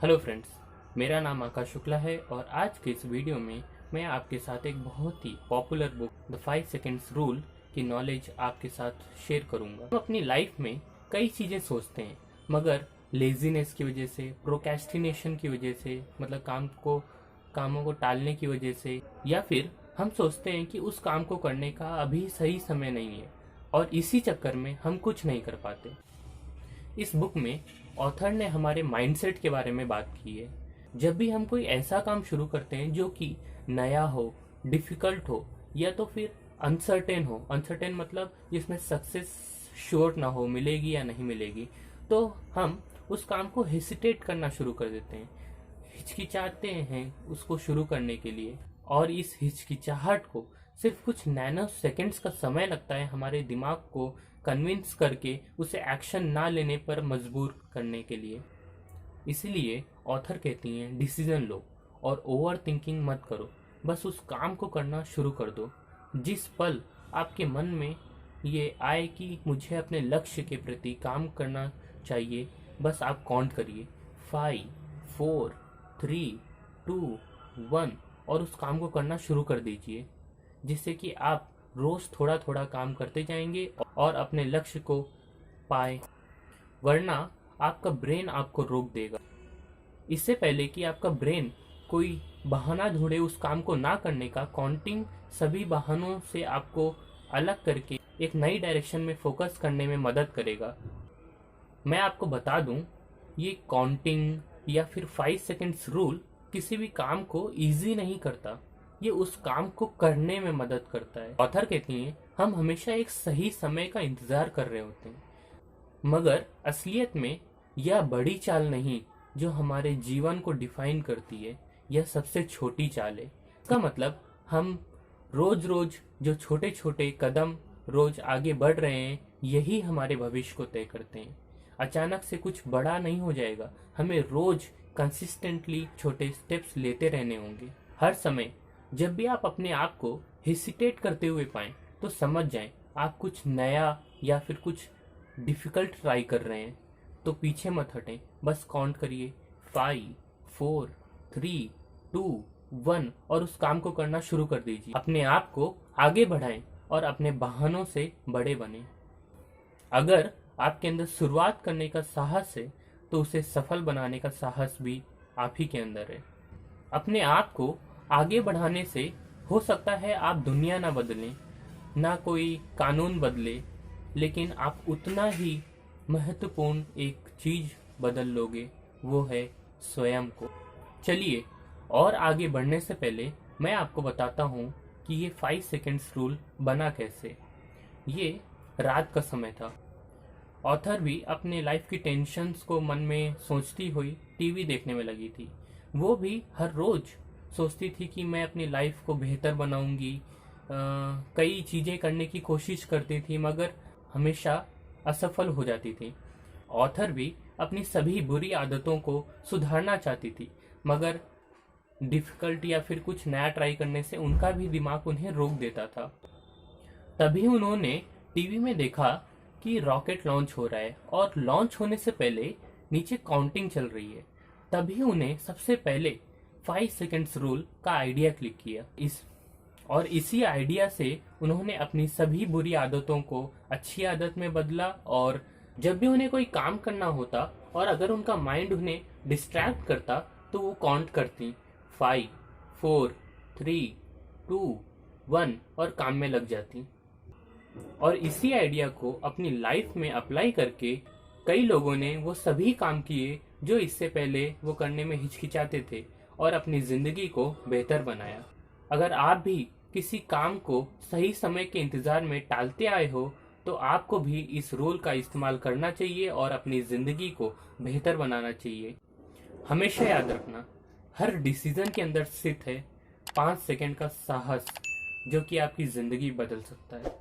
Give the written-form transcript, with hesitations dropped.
Hello friends, मेरा नाम आकाश शुक्ला है और आज के इस वीडियो में मैं आपके साथ एक बहुत ही popular book the 5 seconds rule की नॉलेज आपके साथ शेयर करूंगा। हम अपनी लाइफ में कई चीज़ें सोचते हैं मगर लेजीनेस की वजह से, प्रोक्रेस्टिनेशन की वजह से, मतलब कामों को टालने की वजह से, या फिर हम सोचते हैं कि उस काम को करने का अभी सही समय नहीं है और इसी चक्कर में हम कुछ नहीं कर पाते। इस बुक में ऑथर ने हमारे माइंडसेट के बारे में बात की है। जब भी हम कोई ऐसा काम शुरू करते हैं जो कि नया हो, डिफिकल्ट हो या तो फिर अनसर्टेन मतलब जिसमें सक्सेस श्योर ना हो, मिलेगी या नहीं मिलेगी, तो हम उस काम को हेसिटेट करना शुरू कर देते हैं, हिचकिचाते हैं उसको शुरू करने के लिए। और इस हिचकिचाहट को सिर्फ कुछ नैनो सेकेंड्स का समय लगता है हमारे दिमाग को कन्विंस करके उसे एक्शन ना लेने पर मजबूर करने के लिए। इसीलिए ऑथर कहती हैं डिसीजन लो और ओवर थिंकिंग मत करो, बस उस काम को करना शुरू कर दो। जिस पल आपके मन में ये आए कि मुझे अपने लक्ष्य के प्रति काम करना चाहिए, बस आप काउंट करिए 5, 4, 3, 2, 1 और उस काम को करना शुरू कर दीजिए, जिससे कि आप रोज थोड़ा थोड़ा काम करते जाएंगे और अपने लक्ष्य को पाए। वरना आपका ब्रेन आपको रोक देगा। इससे पहले कि आपका ब्रेन कोई बहाना ढूंढे उस काम को ना करने का, काउंटिंग सभी बहानों से आपको अलग करके एक नई डायरेक्शन में फोकस करने में मदद करेगा। मैं आपको बता दूं, ये काउंटिंग या फिर 5 सेकेंड्स रूल किसी भी काम को इजी नहीं करता, ये उस काम को करने में मदद करता है। ऑथर कहती हैं हम हमेशा एक सही समय का इंतजार कर रहे होते हैं, मगर असलियत में यह बड़ी चाल नहीं जो हमारे जीवन को डिफाइन करती है, यह सबसे छोटी चाल है। इसका मतलब हम रोज रोज जो छोटे छोटे कदम रोज आगे बढ़ रहे हैं, यही हमारे भविष्य को तय करते हैं। अचानक से कुछ बड़ा नहीं हो जाएगा, हमें रोज कंसिस्टेंटली छोटे स्टेप्स लेते रहने होंगे। हर समय जब भी आप अपने आप को हेसिटेट करते हुए पाएं, तो समझ जाएं आप कुछ नया या फिर कुछ डिफिकल्ट ट्राई कर रहे हैं। तो पीछे मत हटें, बस काउंट करिए 5, 4, 3, 2, 1 और उस काम को करना शुरू कर दीजिए। अपने आप को आगे बढ़ाएं और अपने बहानों से बड़े बने। अगर आपके अंदर शुरुआत करने का साहस है, तो उसे सफल बनाने का साहस भी आप ही के अंदर है। अपने आप को आगे बढ़ाने से हो सकता है आप दुनिया ना बदलें, ना कोई कानून बदले, लेकिन आप उतना ही महत्वपूर्ण एक चीज बदल लोगे, वो है स्वयं को। चलिए, और आगे बढ़ने से पहले मैं आपको बताता हूँ कि ये 5 सेकेंड्स रूल बना कैसे। ये रात का समय था। ऑथर भी अपने लाइफ की टेंशन्स को मन में सोचती हुई टीवी देखने में लगी थी। वो भी हर रोज सोचती थी कि मैं अपनी लाइफ को बेहतर बनाऊंगी, कई चीजें करने की कोशिश करती थी मगर हमेशा असफल हो जाती थी। ऑथर भी अपनी सभी बुरी आदतों को सुधारना चाहती थी, मगर डिफिकल्ट या फिर कुछ नया ट्राई करने से उनका भी दिमाग उन्हें रोक देता था। तभी उन्होंने टीवी में देखा कि रॉकेट लॉन्च हो रहा है और लॉन्च होने से पहले नीचे काउंटिंग चल रही है। तभी उन्हें सबसे पहले 5 सेकेंड्स रूल का आइडिया क्लिक किया। इसी आइडिया से उन्होंने अपनी सभी बुरी आदतों को अच्छी आदत में बदला। और जब भी उन्हें कोई काम करना होता और अगर उनका माइंड उन्हें डिस्ट्रैक्ट करता, तो वो काउंट करती 5, 4, 3, 2, 1 और काम में लग जाती। और इसी आइडिया को अपनी लाइफ में अप्लाई करके कई लोगों ने वो सभी काम किए जो इससे पहले वो करने में हिचकिचाते थे और अपनी जिंदगी को बेहतर बनाया। अगर आप भी किसी काम को सही समय के इंतजार में टालते आए हो, तो आपको भी इस रूल का इस्तेमाल करना चाहिए और अपनी जिंदगी को बेहतर बनाना चाहिए। हमेशा याद रखना, हर डिसीजन के अंदर स्थित है 5 सेकंड का साहस, जो कि आपकी जिंदगी बदल सकता है।